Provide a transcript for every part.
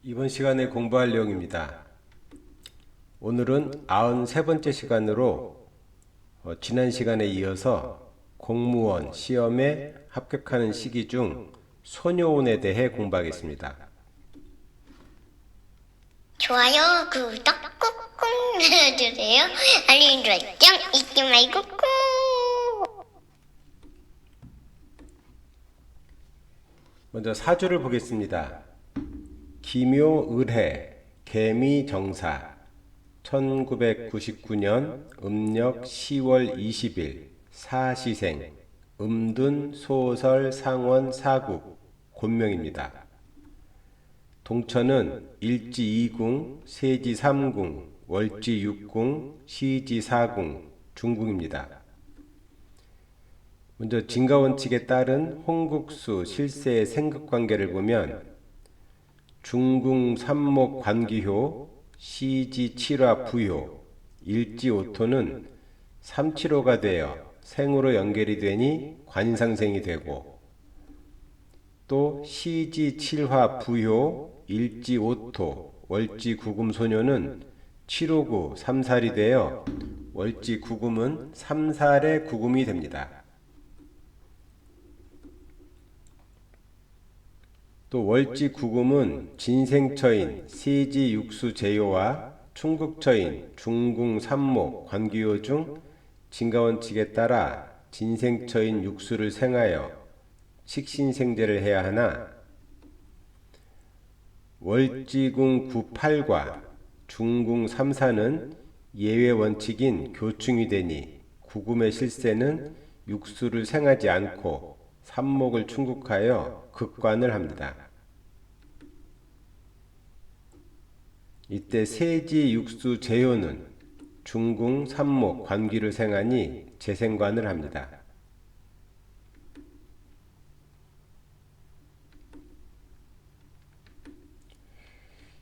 이번 시간에 공부할 내용입니다. 오늘은 93번째 시간으로 지난 시간에 이어서 공무원 시험에 합격하는 시기 중 소녀원에 대해 공부하겠습니다. 좋아요, 구독 꾹꾹 눌러주세요. 알림 설정 잊지 말고 꾹. 먼저 사주를 보겠습니다. 기묘을해 개미정사 1999년 음력 10월 20일 사시생 음둔 소설 상원 사국 곤명입니다. 동천은 일지 2궁, 세지 3궁, 월지 6궁, 시지 4궁, 중궁입니다. 먼저 진가원칙에 따른 홍국수 실세의 생극관계를 보면 중궁 삼목 관기효, 시지 7화 부효, 일지 5토는 삼칠호가 되어 생으로 연결이 되니 관상생이 되고 또 시지 7화 부효, 일지 5토, 월지 9금 소녀는 7호구 삼살이 되어 월지 9금은 삼살의 9금이 됩니다. 또 월지 9금은 진생처인 세지 육수 제요와 충국처인 중궁 삼목 관기요 중 진가원칙에 따라 진생처인 육수를 생하여 식신생제를 해야 하나 월지궁 9팔과 중궁 3사는 예외 원칙인 교충이 되니 9금의 실세는 육수를 생하지 않고 삼목을 충국하여 극관을 합니다. 이때 세지 육수 제효는 중궁 삼목 관기를 생하니 재생관을 합니다.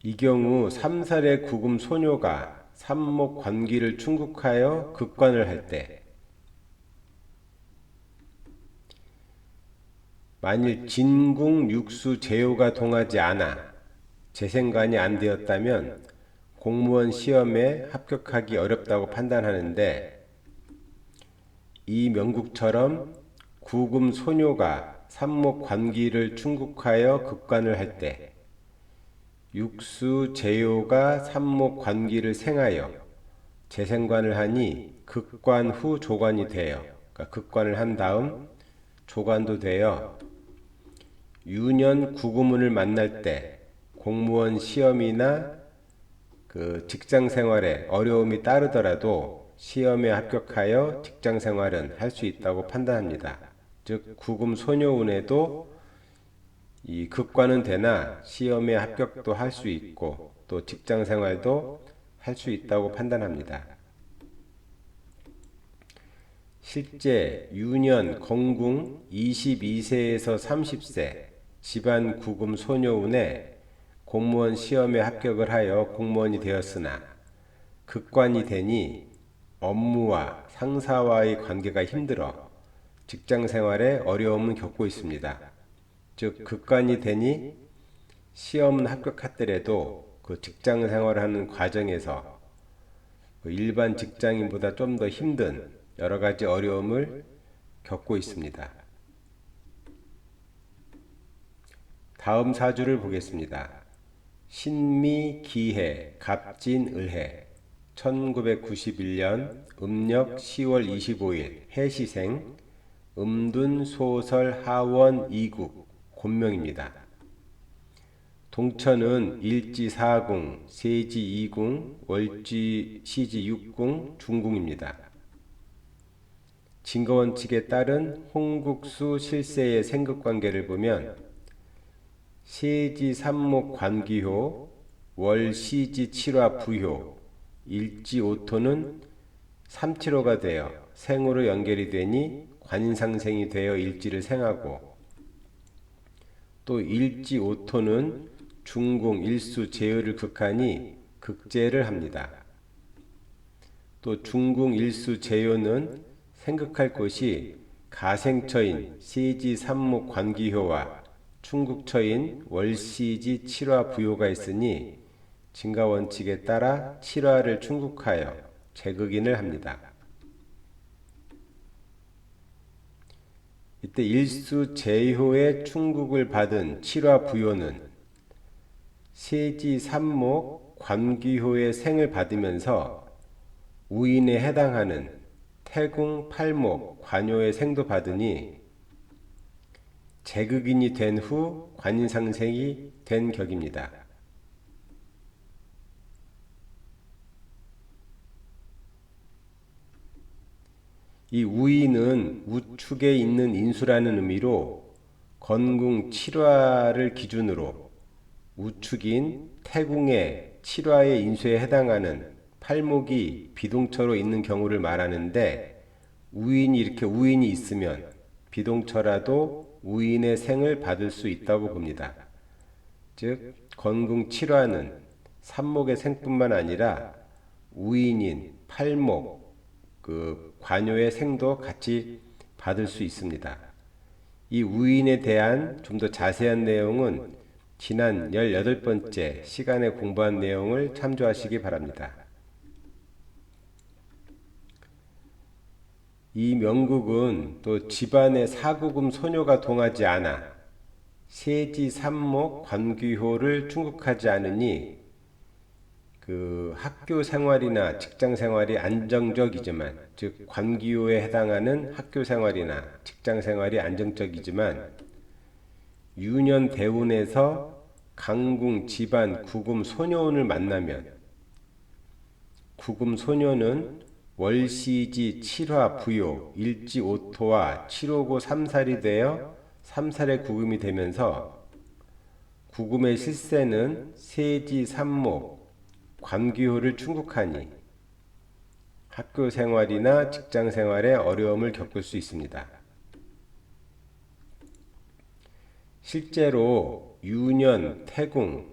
이 경우 삼살의 구금 소녀가 삼목 관기를 충국하여 극관을 할 때 만일 진궁 육수 제요가 동하지 않아 재생관이 안 되었다면 공무원 시험에 합격하기 어렵다고 판단하는데 이 명국처럼 구금 소녀가 삼목 관기를 충국하여 극관을 할 때 육수 제요가 삼목 관기를 생하여 재생관을 하니 극관 후 조관이 되어 극관을 한 다음 조관도 되어 유년 구구문을 만날 때 공무원 시험이나 직장 생활에 어려움이 따르더라도 시험에 합격하여 직장 생활은 할 수 있다고 판단합니다. 즉 구금 소녀운에도 이 극관은 되나 시험에 합격도 할 수 있고 또 직장 생활도 할 수 있다고 판단합니다. 실제 유년 건궁 22세에서 30세 집안 구금 소녀운에 공무원 시험에 합격을 하여 공무원이 되었으나 극관이 되니 업무와 상사와의 관계가 힘들어 직장 생활에 어려움을 겪고 있습니다. 즉 극관이 되니 시험은 합격하더라도 그 직장 생활하는 과정에서 일반 직장인보다 좀 더 힘든 여러 가지 어려움을 겪고 있습니다. 다음 사주를 보겠습니다. 신미 기해 갑진을해 1991년 음력 10월 25일 해시생 음둔 소설 하원 2국 곤명입니다. 동천은 일지 4궁, 세지 2궁, 월지 시지 6궁, 중궁입니다. 진거원칙에 따른 홍국수 실세의 생극관계를 보면 세지 3목 관기효, 월 시지 7화 부효, 일지 5토는 삼칠호가 되어 생으로 연결이 되니 관상생이 되어 일지를 생하고 또 일지 5토는 중궁 일수 제의를 극하니 극제를 합니다. 또 중궁 일수 제요는 생극할 곳이 가생처인 세지 3목 관기효와 충국처인 월시지 칠화 부요가 있으니 진가 원칙에 따라 칠화를 충국하여 제극인을 합니다. 이때 일수 제효의 충국을 받은 칠화 부요는 세지 삼목 관귀효의 생을 받으면서 우인에 해당하는 태궁 팔목 관요의 생도 받으니 제극인이 된 후 관인상생이 된 격입니다. 이 우인은 우축에 있는 인수라는 의미로 건궁 칠화를 기준으로 우축인 태궁의 칠화의 인수에 해당하는 팔목이 비동처로 있는 경우를 말하는데, 우인이 이렇게 우인이 있으면 비동처라도 우인의 생을 받을 수 있다고 봅니다. 즉 건궁 칠화는 삼목의 생뿐만 아니라 우인인 팔목 관요의 생도 같이 받을 수 있습니다. 이 우인에 대한 좀 더 자세한 내용은 지난 18번째 시간에 공부한 내용을 참조하시기 바랍니다. 이 명국은 또 집안의 사구금 소녀가 동하지 않아 세지 삼목 관귀호를 충국하지 않으니 학교 생활이나 직장 생활이 안정적이지만, 즉 관귀호에 해당하는 학교 생활이나 직장 생활이 안정적이지만 유년 대운에서 강궁 집안 구금 소녀운을 만나면 구금 소녀는 월시지 칠화 부요 일지 오토와 칠오고 삼살이 되어 삼살의 구금이 되면서 구금의 실세는 세지 삼목 관귀호를 충국하니 학교 생활이나 직장 생활에 어려움을 겪을 수 있습니다. 실제로 유년 태궁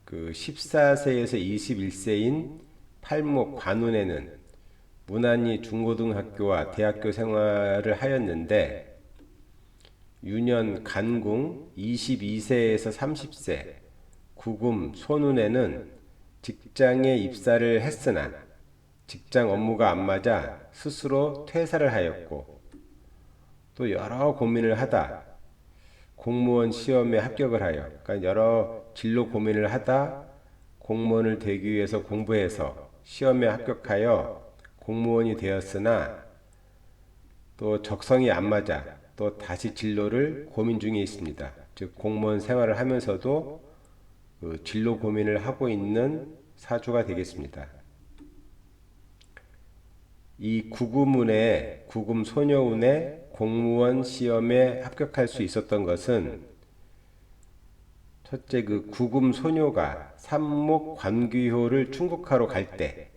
14세에서 21세인 팔목 관운에는 무난히 중고등학교와 대학교 생활을 하였는데, 유년 간궁 22세에서 30세 구금 손운에는 직장에 입사를 했으나 직장 업무가 안 맞아 스스로 퇴사를 하였고, 또 여러 고민을 하다 공무원 시험에 합격을 하여, 그러니까 여러 진로 고민을 하다 공무원을 되기 위해서 공부해서 시험에 합격하여 공무원이 되었으나 또 적성이 안 맞아 또 다시 진로를 고민 중에 있습니다. 즉 공무원 생활을 하면서도 진로 고민을 하고 있는 사주가 되겠습니다. 이 구금운에 구금 소녀운에 공무원 시험에 합격할 수 있었던 것은, 첫째 구금 소녀가 삼목 관귀호를 충국하러 갈 때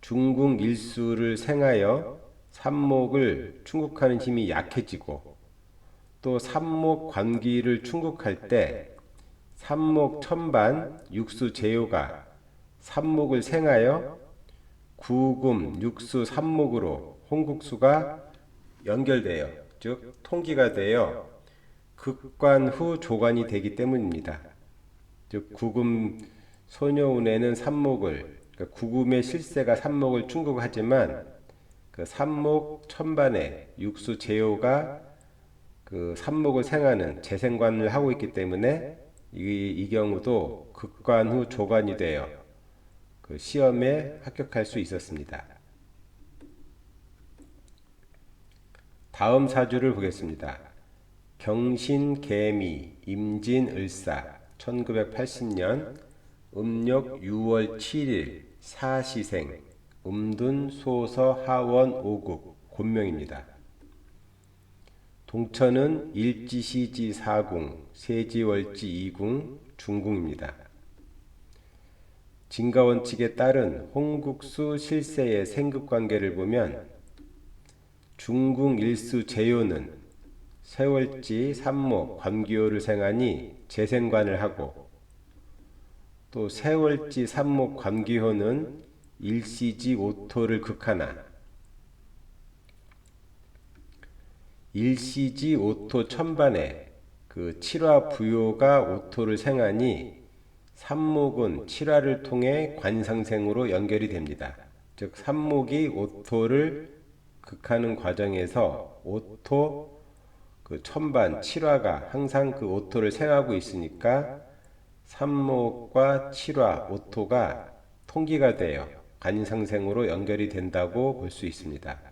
중궁 일수를 생하여 삼목을 충국하는 힘이 약해지고, 또 삼목 관귀를 충국할 때 삼목 천반 육수 제요가 삼목을 생하여 구금 육수 삼목으로 홍국수가 연결되어, 즉 통기가 되어 극관 후 조관이 되기 때문입니다. 즉 구금 소녀운에는 삼목을, 그러니까 구금의 실세가 삼목을 충국하지만 그 삼목 천반에 육수 제요가 그 삼목을 생하는 재생관을 하고 있기 때문에 이 경우도 극관 후 조관이 되어 그 시험에 합격할 수 있었습니다. 다음 사주를 보겠습니다. 경신 개미 임진 을사 1980년 음력 6월 7일 사시생 음둔 소서 하원 오국 곤명입니다. 동천은 일지시지 4궁 세지월지 2궁 중궁입니다. 진가원칙에 따른 홍국수 실세의 생극관계를 보면 중궁 일수 제요는 세월지 삼목 관귀호를 생하니 재생관을 하고, 또 세월지 삼목 관귀호는 일시지 오토를 극하나 일시지 오토 천반에 그 칠화 부요가 오토를 생하니 삼목은 칠화를 통해 관상생으로 연결이 됩니다. 즉 삼목이 오토를 극하는 과정에서 오토 그 천반 칠화가 항상 그 오토를 생하고 있으니까 삼목과 칠화 오토가 통기가 되어 관상생으로 연결이 된다고 볼 수 있습니다.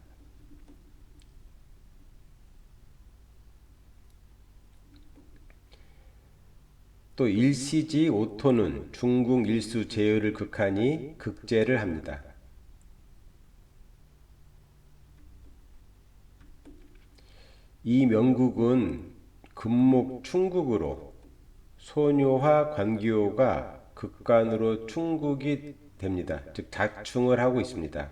또 일시지 오토는 중궁 일수 제요를 극하니 극제를 합니다. 이 명국은 금목 충국으로 소묘화 관기호가 극관으로 충국이 됩니다. 즉 자충을 하고 있습니다.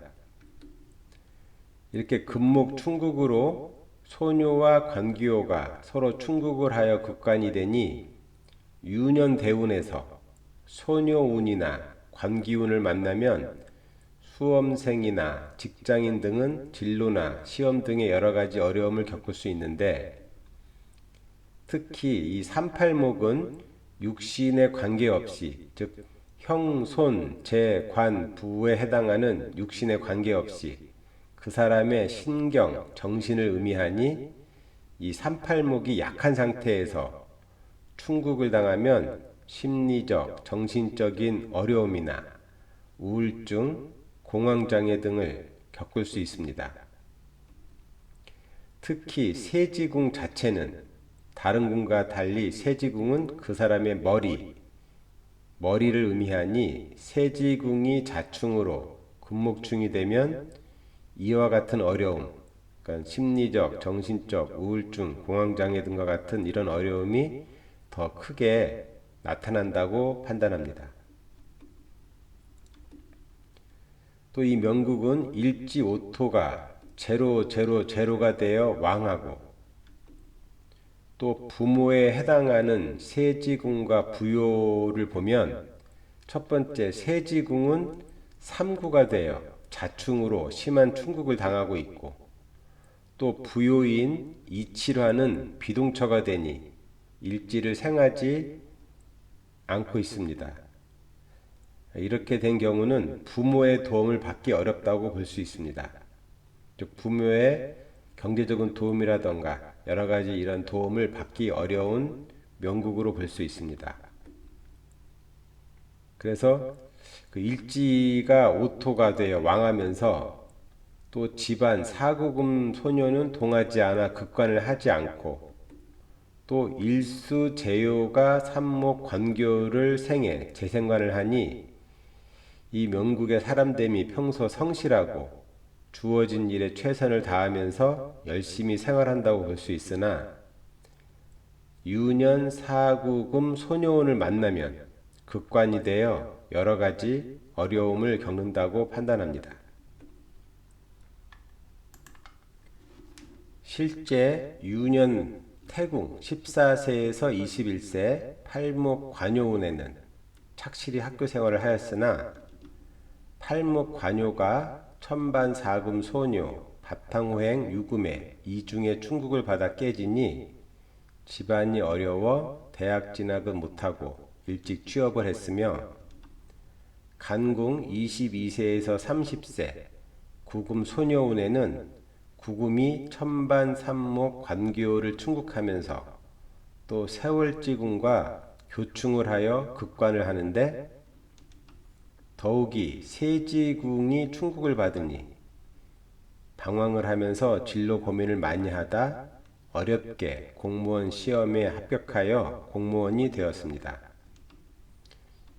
이렇게 금목 충국으로 소묘와 관기호가 서로 충국을 하여 극관이 되니 유년대운에서 소녀운이나 관기운을 만나면 수험생이나 직장인 등은 진로나 시험 등의 여러가지 어려움을 겪을 수 있는데, 특히 이 38목은 육신에 관계없이, 즉 형, 손, 재, 관, 부에 해당하는 육신에 관계없이 그 사람의 신경, 정신을 의미하니 이 38목이 약한 상태에서 충국을 당하면 심리적, 정신적인 어려움이나 우울증, 공황장애 등을 겪을 수 있습니다. 특히 세지궁 자체는 다른 궁과 달리 세지궁은 그 사람의 머리를 의미하니 세지궁이 자충으로 금목충이 되면 이와 같은 어려움, 그러니까 심리적, 정신적, 우울증, 공황장애 등과 같은 이런 어려움이 더 크게 나타난다고 판단합니다. 또 이 명국은 일지오토가 제로가 되어 왕하고, 또 부모에 해당하는 세지궁과 부요를 보면 첫 번째 세지궁은 삼구가 되어 자충으로 심한 충국을 당하고 있고, 또 부요인 이칠화는 비동처가 되니 일지를 생하지 않고 있습니다. 이렇게 된 경우는 부모의 도움을 받기 어렵다고 볼 수 있습니다. 즉 부모의 경제적인 도움이라던가 여러가지 이런 도움을 받기 어려운 명국으로 볼 수 있습니다. 그래서 그 일지가 오토가 되어 왕하면서 또 집안 사구금 소녀는 동하지 않아 극관을 하지 않고, 또 일수 제요가 삼목 관교를 생해 재생관을 하니 이 명국의 사람됨이 평소 성실하고 주어진 일에 최선을 다하면서 열심히 생활한다고 볼 수 있으나, 유년 사구금 소녀운을 만나면 극관이 되어 여러가지 어려움을 겪는다고 판단합니다. 실제 유년 태궁 14세에서 21세 팔목 관요운에는 착실히 학교 생활을 하였으나, 팔목 관요가 천반 사금 소녀, 바탕호행 유금에 이중에 충국을 받아 깨지니 집안이 어려워 대학 진학은 못하고 일찍 취업을 했으며, 간궁 22세에서 30세 구금 소녀운에는 구금이 천반 삼목 관교를 충국하면서 또 세월지궁과 교충을 하여 극관을 하는데, 더욱이 세지궁이 충국을 받으니 방황을 하면서 진로 고민을 많이 하다 어렵게 공무원 시험에 합격하여 공무원이 되었습니다.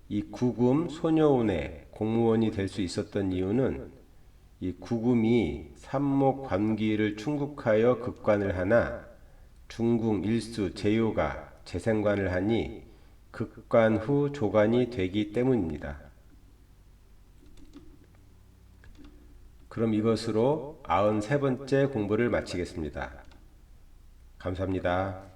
이 구금 소녀운에 공무원이 될 수 있었던 이유는 이 구금이 삼목 관기를 충국하여 극관을 하나 중궁 일수 제요가 재생관을 하니 극관 후 조관이 되기 때문입니다. 그럼 이것으로 93번째 공부를 마치겠습니다. 감사합니다.